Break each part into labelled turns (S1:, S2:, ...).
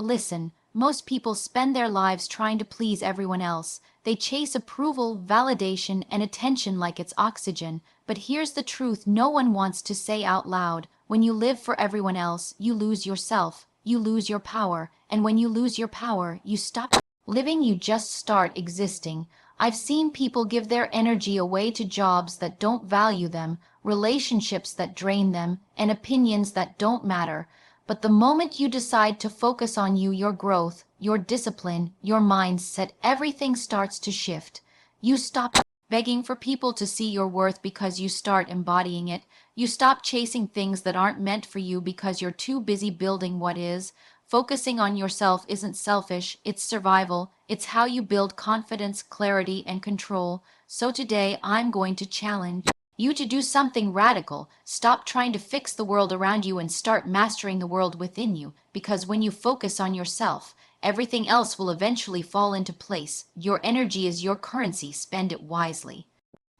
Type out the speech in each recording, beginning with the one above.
S1: Listen, most people spend their lives trying to please everyone else. They chase approval, validation, and attention like it's oxygen. But here's the truth no one wants to say out loud. When you live for everyone else, you lose yourself. You lose your power. And when you lose your power, you stop living, you just start existing. I've seen people give their energy away to jobs that don't value them, relationships that drain them, and opinions that don't matter. But the moment you decide to focus on you, your growth, your discipline, your mindset, everything starts to shift. You stop begging for people to see your worth because you start embodying it. You stop chasing things that aren't meant for you because you're too busy building what is. Focusing on yourself isn't selfish, it's survival. It's how you build confidence, clarity, and control. So today, I'm going to challenge you to do something radical. Stop trying to fix the world around you and start mastering the world within you. Because when you focus on yourself, everything else will eventually fall into place. Your energy is your currency. Spend it wisely.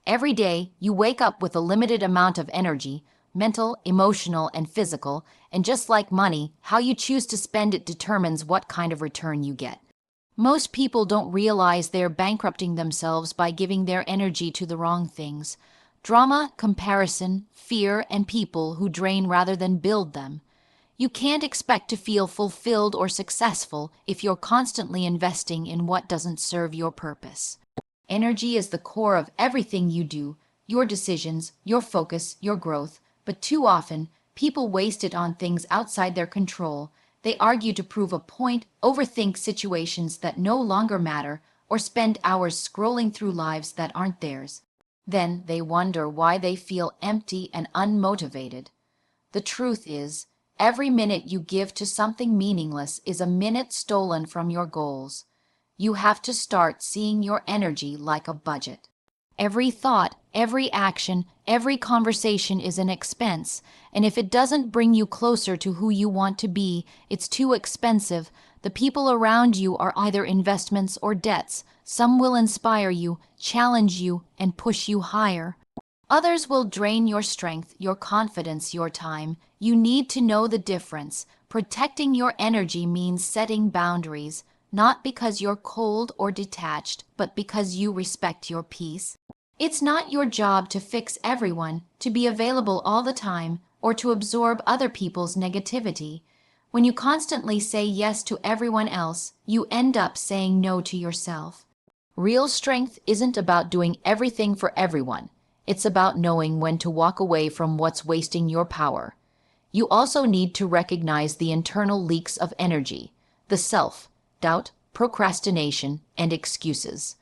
S1: Every day, you wake up with a limited amount of energy, mental, emotional, and physical, and just like money, how you choose to spend it determines what kind of return you get. Most people don't realize they're bankrupting themselves by giving their energy to the wrong things. Drama, comparison, fear, and people who drain rather than build them. You can't expect to feel fulfilled or successful if you're constantly investing in what doesn't serve your purpose. Energy is the core of everything you do, your decisions, your focus, your growth, but too often, people waste it on things outside their control. They argue to prove a point, overthink situations that no longer matter, or spend hours scrolling through lives that aren't theirs. Then they wonder why they feel empty and unmotivated. The truth is, every minute you give to something meaningless is a minute stolen from your goals. You have to start seeing your energy like a budget. Every thought, every action, every conversation is an expense, and if it doesn't bring you closer to who you want to be, it's too expensive. The people around you are either investments or debts. Some will inspire you, challenge you, and push you higher. Others will drain your strength, your confidence, your time. You need to know the difference. Protecting your energy means setting boundaries, not because you're cold or detached, but because you respect your peace. It's not your job to fix everyone, to be available all the time, or to absorb other people's negativity. When you constantly say yes to everyone else, you end up saying no to yourself. Real strength isn't about doing everything for everyone. It's about knowing when to walk away from what's wasting your power. You also need to recognize the internal leaks of energy, the self, doubt, procrastination, and excuses.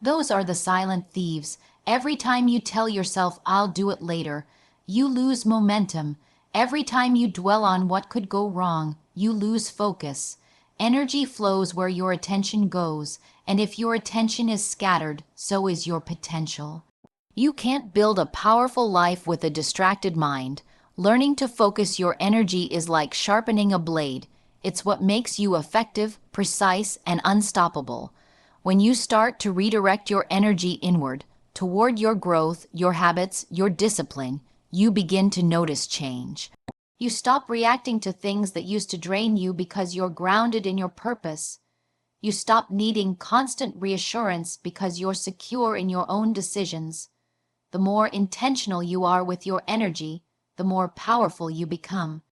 S1: Those are the silent thieves. Every time you tell yourself, "I'll do it later," you lose momentum. Every time you dwell on what could go wrong, you lose focus. Energy flows where your attention goes, and if your attention is scattered, so is your potential. You can't build a powerful life with a distracted mind. Learning to focus your energy is like sharpening a blade. It's what makes you effective, precise, and unstoppable. When you start to redirect your energy inward, toward your growth, your habits, your discipline, you begin to notice change. You stop reacting to things that used to drain you because you're grounded in your purpose. You stop needing constant reassurance because you're secure in your own decisions. The more intentional you are with your energy, the more powerful you become.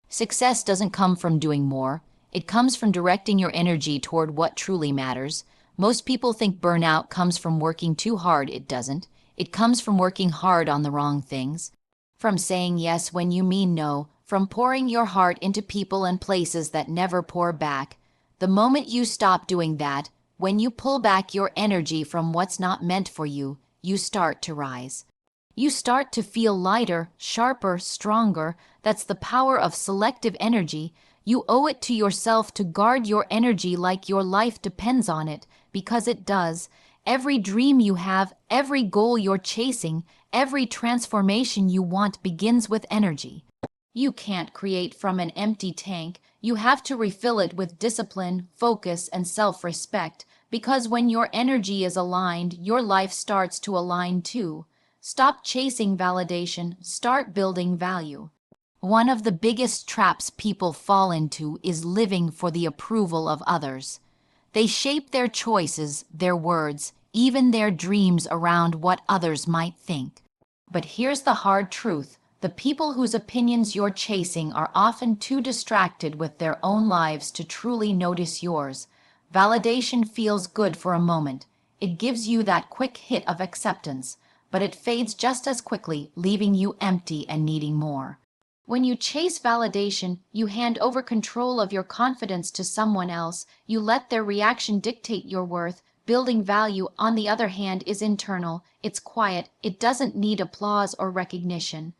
S1: Success doesn't come from doing more. It comes from directing your energy toward what truly matters. Most people think burnout comes from working too hard. It doesn't. It comes from working hard on the wrong things. From saying yes when you mean no. From pouring your heart into people and places that never pour back. The moment you stop doing that, when you pull back your energy from what's not meant for you, you start to rise. You start to feel lighter, sharper, stronger. That's the power of selective energy. You owe it to yourself to guard your energy like your life depends on it, because it does. Every dream you have, every goal you're chasing, every transformation you want begins with energy. You can't create from an empty tank. You have to refill it with discipline, focus, and self-respect, because when your energy is aligned, your life starts to align too. Stop chasing validation, start building value. One of the biggest traps people fall into is living for the approval of others. They shape their choices, their words, even their dreams around what others might think. But here's the hard truth. The people whose opinions you're chasing are often too distracted with their own lives to truly notice yours. Validation feels good for a moment. It gives you that quick hit of acceptance, but it fades just as quickly, leaving you empty and needing more. When you chase validation, you hand over control of your confidence to someone else. You let their reaction dictate your worth. Building value, on the other hand, is internal. It's quiet. It doesn't need applause or recognition.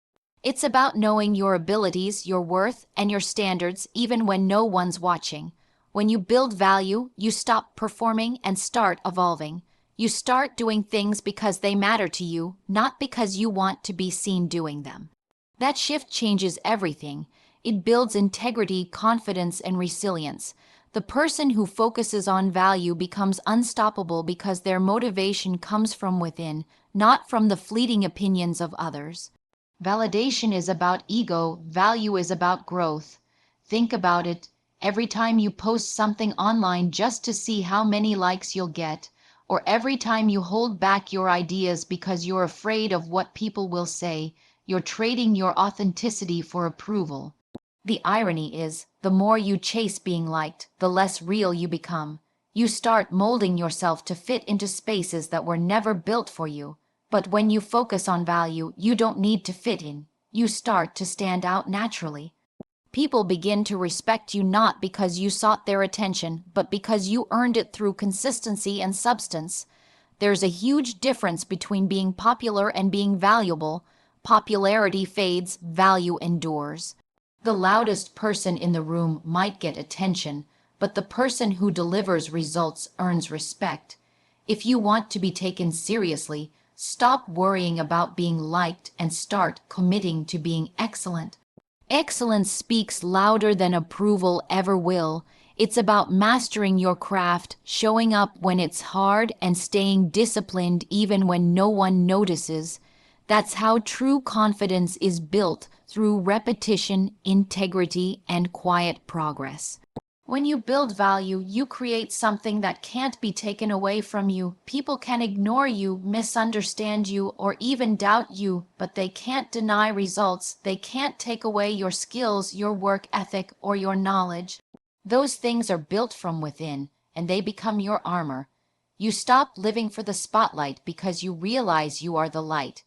S1: It's about knowing your abilities, your worth, and your standards, even when no one's watching. When you build value, you stop performing and start evolving. You start doing things because they matter to you, not because you want to be seen doing them. That shift changes everything. It builds integrity, confidence, and resilience. The person who focuses on value becomes unstoppable because their motivation comes from within, not from the fleeting opinions of others. Validation is about ego, value is about growth. Think about it. Every time you post something online just to see how many likes you'll get, or every time you hold back your ideas because you're afraid of what people will say, you're trading your authenticity for approval. The irony is, the more you chase being liked, the less real you become. You start molding yourself to fit into spaces that were never built for you. But when you focus on value, you don't need to fit in. You start to stand out naturally. People begin to respect you not because you sought their attention, but because you earned it through consistency and substance. There's a huge difference between being popular and being valuable. Popularity fades, value endures. The loudest person in the room might get attention, but the person who delivers results earns respect. If you want to be taken seriously, stop worrying about being liked and start committing to being excellent. Excellence speaks louder than approval ever will. It's about mastering your craft, showing up when it's hard, and staying disciplined even when no one notices. That's how true confidence is built, through repetition, integrity, and quiet progress. When you build value, you create something that can't be taken away from you. People can ignore you, misunderstand you, or even doubt you, but they can't deny results. They can't take away your skills, your work ethic, or your knowledge. Those things are built from within, and they become your armor. You stop living for the spotlight because you realize you are the light.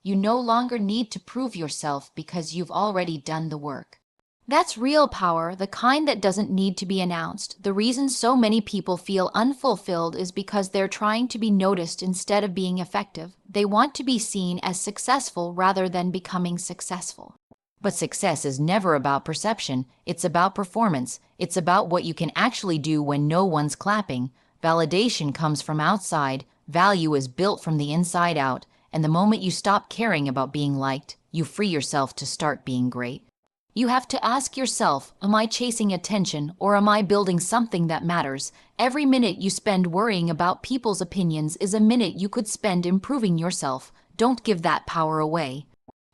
S1: You no longer need to prove yourself because you've already done the work. That's real power, the kind that doesn't need to be announced. The reason so many people feel unfulfilled is because they're trying to be noticed instead of being effective. They want to be seen as successful rather than becoming successful. But success is never about perception. It's about performance. It's about what you can actually do when no one's clapping. Validation comes from outside. Value is built from the inside out. And the moment you stop caring about being liked, you free yourself to start being great. You have to ask yourself, am I chasing attention or am I building something that matters? Every minute you spend worrying about people's opinions is a minute you could spend improving yourself. Don't give that power away.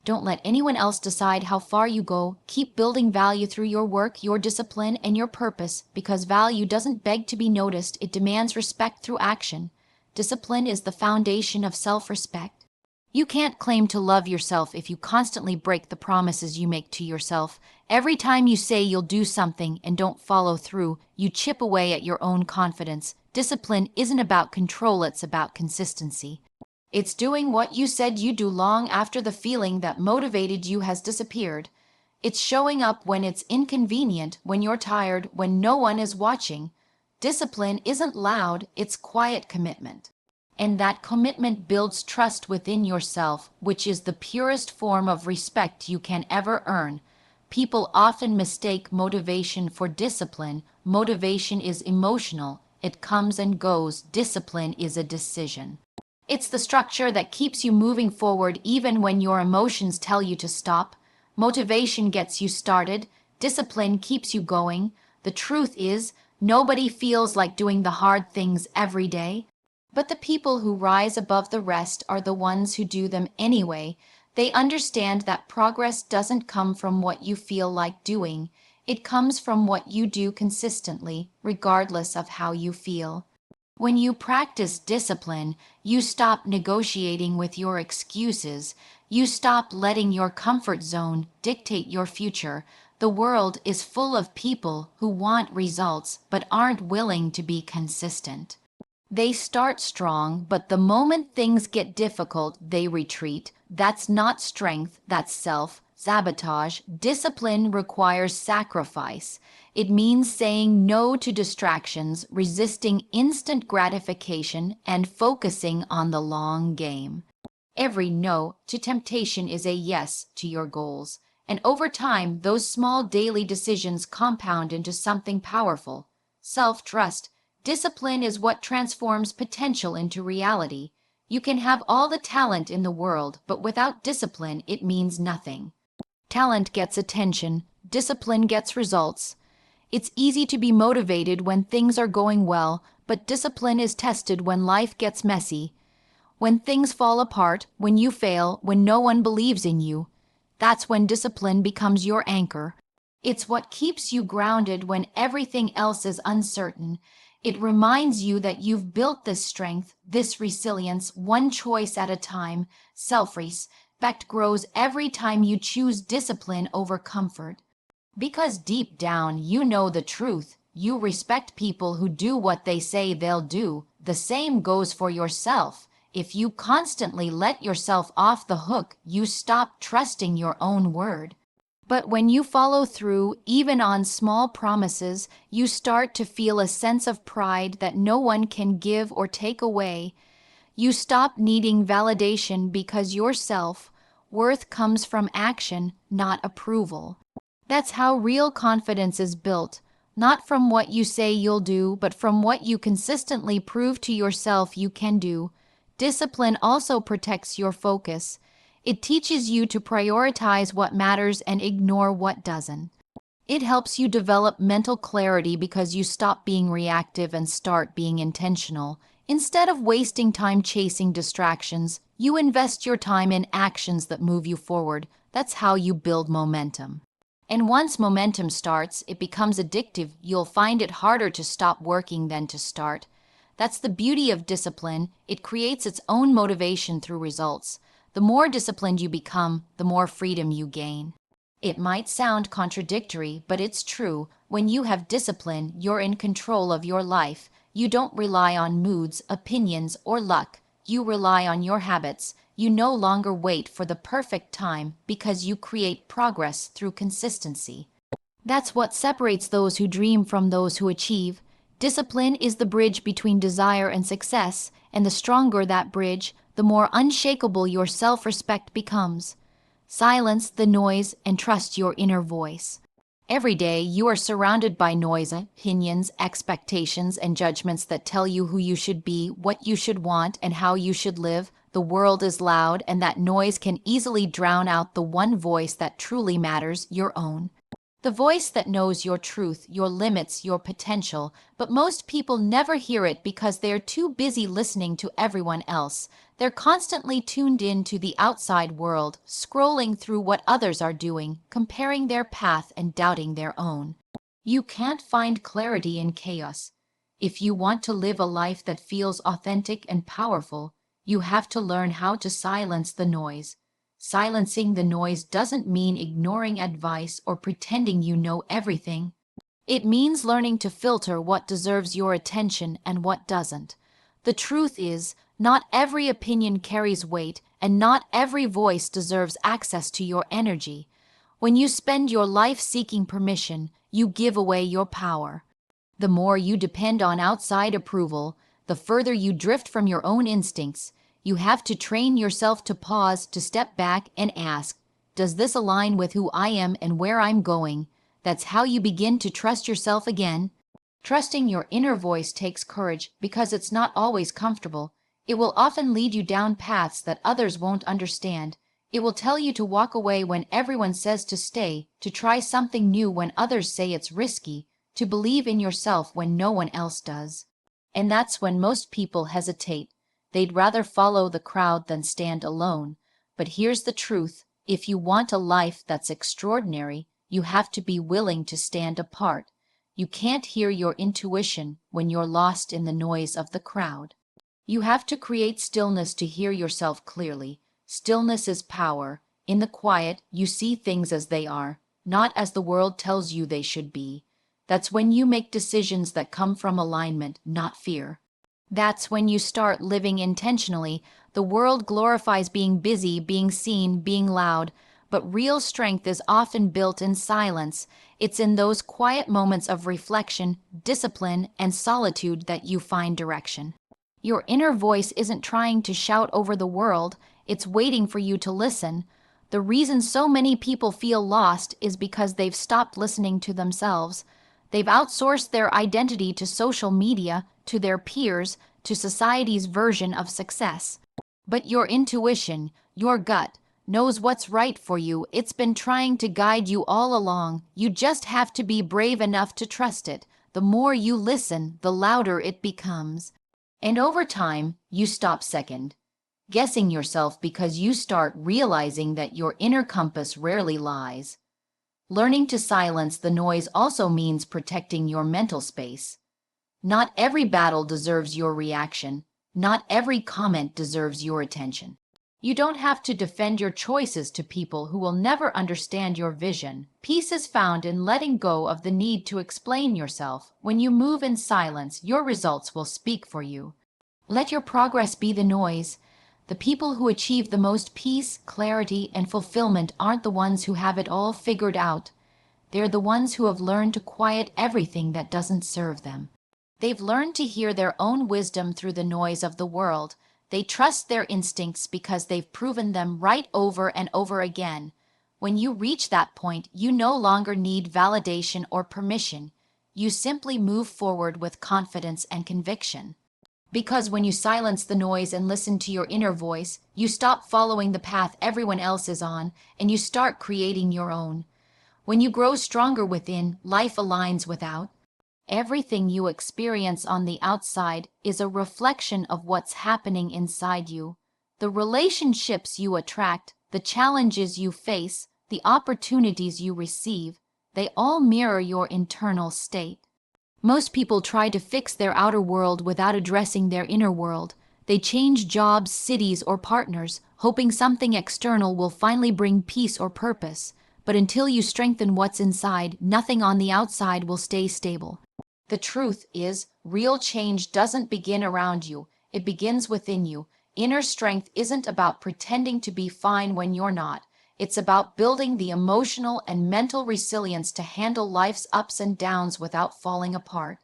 S1: Don't let anyone else decide how far you go. Keep building value through your work, your discipline, and your purpose, because value doesn't beg to be noticed. It demands respect through action. Discipline is the foundation of self-respect. You can't claim to love yourself if you constantly break the promises you make to yourself. Every time you say you'll do something and don't follow through, you chip away at your own confidence. Discipline isn't about control, it's about consistency. It's doing what you said you'd do long after the feeling that motivated you has disappeared. It's showing up when it's inconvenient, when you're tired, when no one is watching. Discipline isn't loud, it's quiet commitment. And that commitment builds trust within yourself, which is the purest form of respect you can ever earn. People often mistake motivation for discipline. Motivation is emotional. It comes and goes. Discipline is a decision. It's the structure that keeps you moving forward even when your emotions tell you to stop. Motivation gets you started. Discipline keeps you going. The truth is, nobody feels like doing the hard things every day. But the people who rise above the rest are the ones who do them anyway. They understand that progress doesn't come from what you feel like doing. It comes from what you do consistently, regardless of how you feel. When you practice discipline, you stop negotiating with your excuses. You stop letting your comfort zone dictate your future. The world is full of people who want results but aren't willing to be consistent. They start strong, but the moment things get difficult, they retreat. That's not strength, that's self-sabotage. Discipline requires sacrifice. It means saying no to distractions, resisting instant gratification, and focusing on the long game. Every no to temptation is a yes to your goals. And over time, those small daily decisions compound into something powerful. Self-trust. Discipline is what transforms potential into reality. You can have all the talent in the world, but without discipline, it means nothing. Talent gets attention, discipline gets results. It's easy to be motivated when things are going well, but discipline is tested when life gets messy. When things fall apart, when you fail, when no one believes in you. That's when discipline becomes your anchor. It's what keeps you grounded when everything else is uncertain. It reminds you that you've built this strength, this resilience, one choice at a time. Self-respect grows every time you choose discipline over comfort. Because deep down, you know the truth. You respect people who do what they say they'll do. The same goes for yourself. If you constantly let yourself off the hook, you stop trusting your own word. But when you follow through, even on small promises, you start to feel a sense of pride that no one can give or take away. You stop needing validation because your self-worth comes from action, not approval. That's how real confidence is built, not from what you say you'll do, but from what you consistently prove to yourself you can do. Discipline also protects your focus. It teaches you to prioritize what matters and ignore what doesn't. It helps you develop mental clarity because you stop being reactive and start being intentional. Instead of wasting time chasing distractions, you invest your time in actions that move you forward. That's how you build momentum. And once momentum starts, it becomes addictive. You'll find it harder to stop working than to start. That's the beauty of discipline. It creates its own motivation through results. The more disciplined you become, the more freedom you gain. It might sound contradictory, but it's true. When you have discipline, you're in control of your life. You don't rely on moods, opinions, or luck. You rely on your habits. You no longer wait for the perfect time because you create progress through consistency. That's what separates those who dream from those who achieve. Discipline is the bridge between desire and success, and the stronger that bridge, the more unshakable your self-respect becomes. Silence the noise and trust your inner voice. Every day, you are surrounded by noise, opinions, expectations, and judgments that tell you who you should be, what you should want, and how you should live. The world is loud, and that noise can easily drown out the one voice that truly matters, your own. The voice that knows your truth, your limits, your potential, but most people never hear it because they're too busy listening to everyone else. They're constantly tuned in to the outside world, scrolling through what others are doing, comparing their path and doubting their own. You can't find clarity in chaos. If you want to live a life that feels authentic and powerful, you have to learn how to silence the noise. Silencing the noise doesn't mean ignoring advice or pretending you know everything. It means learning to filter what deserves your attention and what doesn't. The truth is, not every opinion carries weight, and not every voice deserves access to your energy. When you spend your life seeking permission, you give away your power. The more you depend on outside approval, the further you drift from your own instincts. You have to train yourself to pause, to step back and ask, does this align with who I am and where I'm going? That's how you begin to trust yourself again. Trusting your inner voice takes courage because it's not always comfortable. It will often lead you down paths that others won't understand. It will tell you to walk away when everyone says to stay, to try something new when others say it's risky, to believe in yourself when no one else does. And that's when most people hesitate. They'd rather follow the crowd than stand alone. But here's the truth. If you want a life that's extraordinary, you have to be willing to stand apart. You can't hear your intuition when you're lost in the noise of the crowd. You have to create stillness to hear yourself clearly. Stillness is power. In the quiet, you see things as they are, not as the world tells you they should be. That's when you make decisions that come from alignment, not fear. That's when you start living intentionally. The world glorifies being busy, being seen, being loud, but real strength is often built in silence. It's in those quiet moments of reflection, discipline, and solitude that you find direction. Your inner voice isn't trying to shout over the world, it's waiting for you to listen. The reason so many people feel lost is because they've stopped listening to themselves. They've outsourced their identity to social media, to their peers, to society's version of success. But your intuition, your gut, knows what's right for you. It's been trying to guide you all along. You just have to be brave enough to trust it. The more you listen, the louder it becomes. And over time, you stop second guessing yourself because you start realizing that your inner compass rarely lies. Learning to silence the noise also means protecting your mental space. Not every battle deserves your reaction. Not every comment deserves your attention. You don't have to defend your choices to people who will never understand your vision. Peace is found in letting go of the need to explain yourself. When you move in silence, your results will speak for you. Let your progress be the noise. The people who achieve the most peace, clarity, and fulfillment aren't the ones who have it all figured out. They're the ones who have learned to quiet everything that doesn't serve them. They've learned to hear their own wisdom through the noise of the world. They trust their instincts because they've proven them right over and over again. When you reach that point, you no longer need validation or permission. You simply move forward with confidence and conviction. Because when you silence the noise and listen to your inner voice, you stop following the path everyone else is on, and you start creating your own. When you grow stronger within, life aligns without. Everything you experience on the outside is a reflection of what's happening inside you. The relationships you attract, the challenges you face, the opportunities you receive, they all mirror your internal state. Most people try to fix their outer world without addressing their inner world. They change jobs, cities, or partners, hoping something external will finally bring peace or purpose. But until you strengthen what's inside, nothing on the outside will stay stable. The truth is, real change doesn't begin around you. It begins within you. Inner strength isn't about pretending to be fine when you're not. It's about building the emotional and mental resilience to handle life's ups and downs without falling apart.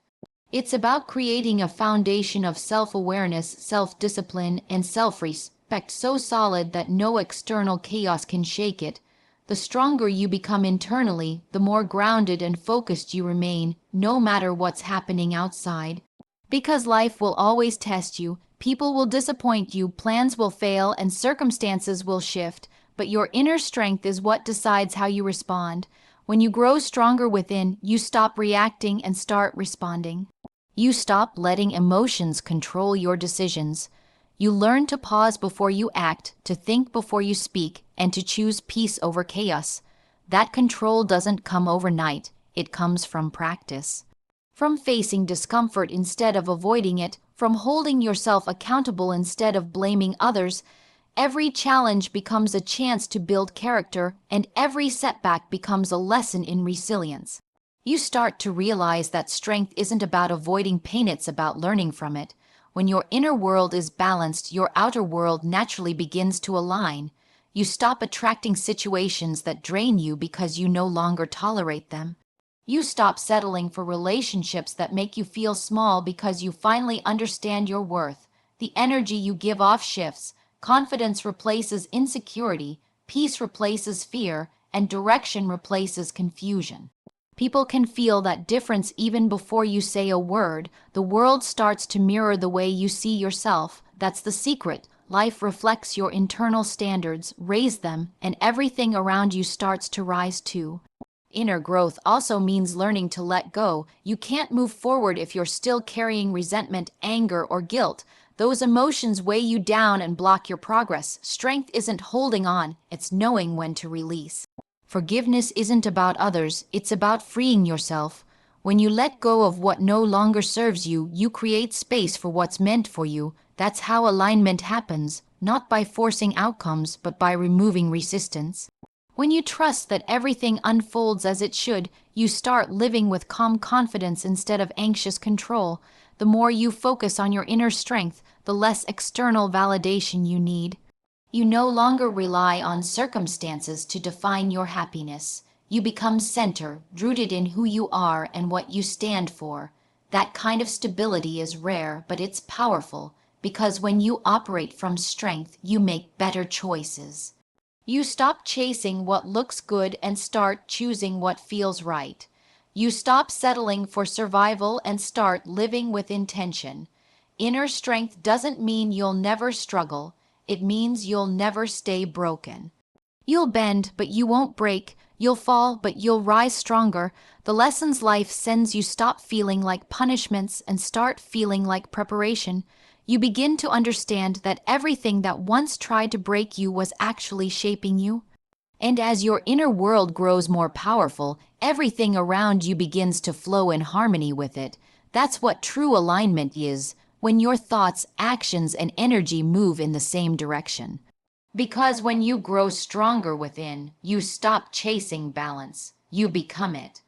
S1: It's about creating a foundation of self-awareness, self-discipline, and self-respect so solid that no external chaos can shake it. The stronger you become internally, the more grounded and focused you remain, no matter what's happening outside. Because life will always test you, people will disappoint you, plans will fail, and circumstances will shift. But your inner strength is what decides how you respond. When you grow stronger within, you stop reacting and start responding. You stop letting emotions control your decisions. You learn to pause before you act, to think before you speak, and to choose peace over chaos. That control doesn't come overnight. It comes from practice. From facing discomfort instead of avoiding it, from holding yourself accountable instead of blaming others. Every challenge becomes a chance to build character, and every setback becomes a lesson in resilience. You start to realize that strength isn't about avoiding pain, it's about learning from it. When your inner world is balanced, your outer world naturally begins to align. You stop attracting situations that drain you because you no longer tolerate them. You stop settling for relationships that make you feel small because you finally understand your worth. The energy you give off shifts. Confidence replaces insecurity, peace replaces fear, and direction replaces confusion. People can feel that difference even before you say a word. The world starts to mirror the way you see yourself. That's the secret. Life reflects your internal standards, raise them, and everything around you starts to rise too. Inner growth also means learning to let go. You can't move forward if you're still carrying resentment, anger, or guilt. Those emotions weigh you down and block your progress. Strength isn't holding on, it's knowing when to release. Forgiveness isn't about others, it's about freeing yourself. When you let go of what no longer serves you, you create space for what's meant for you. That's how alignment happens, not by forcing outcomes, but by removing resistance. When you trust that everything unfolds as it should, you start living with calm confidence instead of anxious control. The more you focus on your inner strength, the less external validation you need. You no longer rely on circumstances to define your happiness. You become center, rooted in who you are and what you stand for. That kind of stability is rare, but it's powerful, because when you operate from strength, you make better choices. You stop chasing what looks good and start choosing what feels right. You stop settling for survival and start living with intention. Inner strength doesn't mean you'll never struggle. It means you'll never stay broken. You'll bend, but you won't break. You'll fall, but you'll rise stronger. The lessons life sends you stop feeling like punishments and start feeling like preparation. You begin to understand that everything that once tried to break you was actually shaping you. And as your inner world grows more powerful, everything around you begins to flow in harmony with it. That's what true alignment is, when your thoughts, actions, and energy move in the same direction. Because when you grow stronger within, you stop chasing balance. You become it.